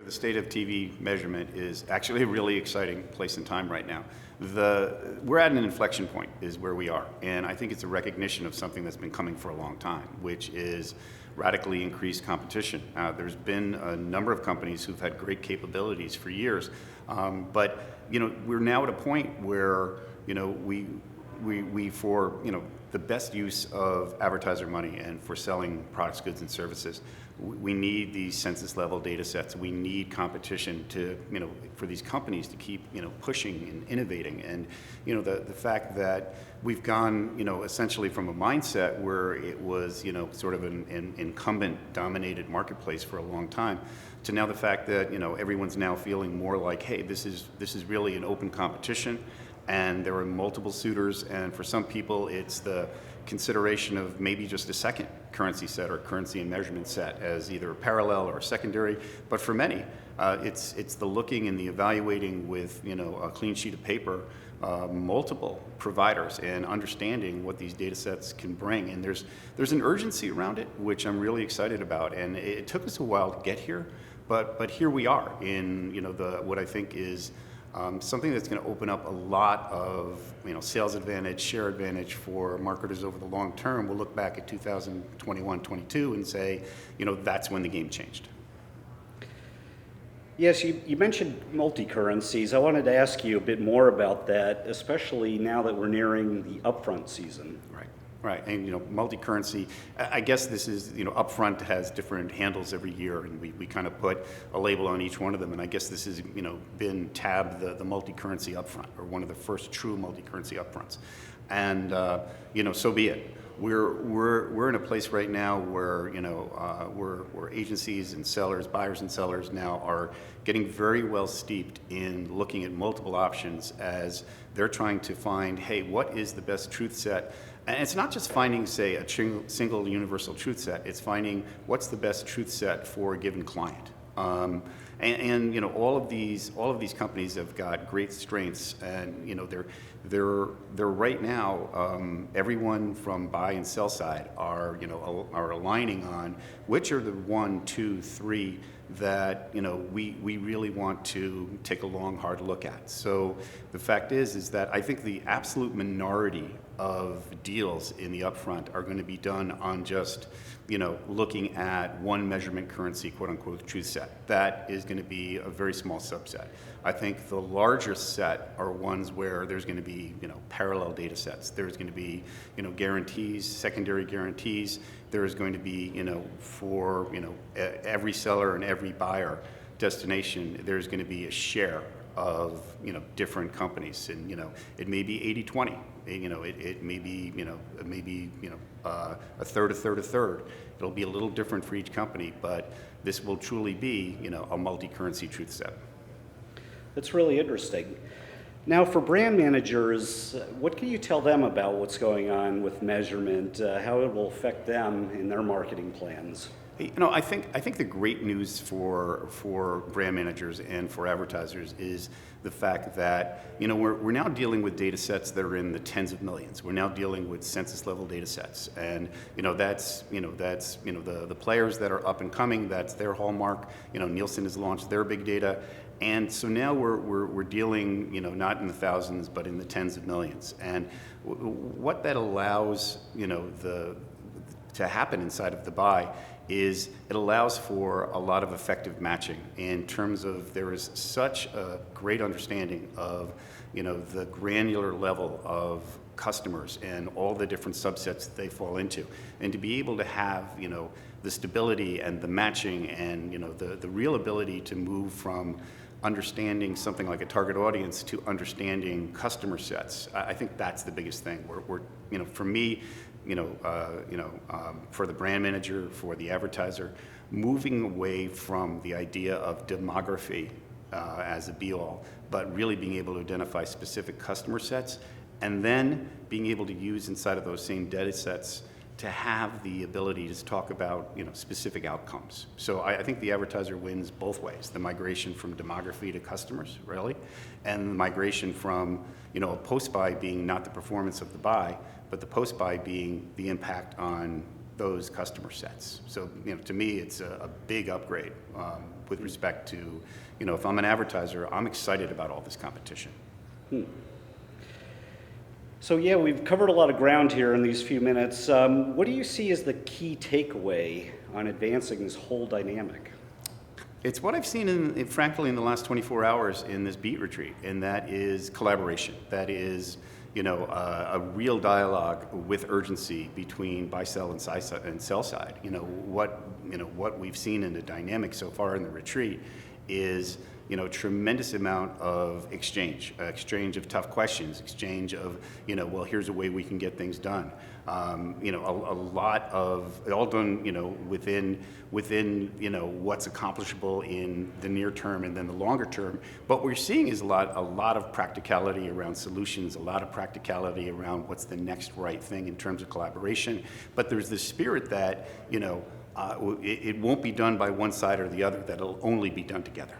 the state of TV measurement is actually a really exciting place and time right now. We're at an inflection point is where we are, and I think it's a recognition of something that's been coming for a long time, which is radically increased competition. There's been a number of companies who've had great capabilities for years, but we're now at a point where we for the best use of advertiser money and for selling products, goods, and services, we need these census level data sets. We need competition to, for these companies to keep, pushing and innovating. And, the fact that we've gone, essentially from a mindset where it was, sort of an incumbent dominated marketplace for a long time, to now the fact that, everyone's now feeling more like, hey, this is really an open competition. And there are multiple suitors, and for some people it's the consideration of maybe just a second currency set or currency and measurement set as either a parallel or a secondary. But for many, it's the looking and the evaluating with a clean sheet of paper, multiple providers, and understanding what these data sets can bring. And there's an urgency around it, which I'm really excited about. And it took us a while to get here, but here we are in what I think is something that's going to open up a lot of sales advantage, share advantage for marketers over the long term. We'll look back at 2021, 22 and say, that's when the game changed. Yes, you mentioned multi-currencies. I wanted to ask you a bit more about that, especially now that we're nearing the upfront season. Right, and multi-currency, I guess this is, Upfront has different handles every year, and we kind of put a label on each one of them, and I guess this has, been tabbed the multi-currency upfront, or one of the first true multi-currency upfronts. And, so be it. We're in a place right now where, where agencies and sellers, buyers and sellers now are getting very well steeped in looking at multiple options as they're trying to find, hey, what is the best truth set? And it's not just finding, say, a single universal truth set. It's finding what's the best truth set for a given client. And all of these companies have got great strengths, and they're right now. Everyone from buy and sell side are aligning on which are the 1, 2, 3 that we really want to take a long, hard look at. So the fact is that I think the absolute minority of deals in the upfront are going to be done on just looking at one measurement currency, quote unquote, truth set. That is going to be a very small subset. I think the larger set are ones where there's going to be parallel data sets. There's going to be guarantees, secondary guarantees. There is going to be for every seller and every buyer destination, there's going to be a share of different companies, and it may be 80-20. It may be a third. It'll be a little different for each company, but this will truly be a multi-currency truth set. That's really interesting. Now, for brand managers, what can you tell them about what's going on with measurement, how it will affect them in their marketing plans? I think the great news for brand managers and for advertisers is the fact that we're now dealing with data sets that are in the tens of millions. We're now dealing with census level data sets, and that's the players that are up and coming. That's their hallmark. Nielsen has launched their big data, and so now we're dealing not in the thousands but in the tens of millions. And what that allows to happen inside of the buy is it allows for a lot of effective matching in terms of there is such a great understanding of the granular level of customers and all the different subsets that they fall into, and to be able to have the stability and the matching and the real ability to move from understanding something like a target audience to understanding customer sets. I think that's the biggest thing. We're for me, for the brand manager, for the advertiser, moving away from the idea of demography as a be-all, but really being able to identify specific customer sets, and then being able to use inside of those same data sets to have the ability to talk about specific outcomes. So I think the advertiser wins both ways: the migration from demography to customers, really, and the migration from a post-buy being not the performance of the buy, but the post-buy being the impact on those customer sets. So to me, it's a big upgrade with respect to, if I'm an advertiser, I'm excited about all this competition. So yeah, we've covered a lot of ground here in these few minutes. What do you see as the key takeaway on advancing this whole dynamic? It's what I've seen, frankly, in the last 24 hours in this BeetRetreat, and that is collaboration. That is, a real dialogue with urgency between buy, sell, and sell side. What we've seen in the dynamic so far in the retreat is, tremendous amount of exchange of tough questions, exchange of, well, here's a way we can get things done. A lot of it all done, within what's accomplishable in the near term and then the longer term. But what we're seeing is a lot of practicality around solutions, a lot of practicality around what's the next right thing in terms of collaboration. But there's this spirit that, it won't be done by one side or the other, that it'll only be done together.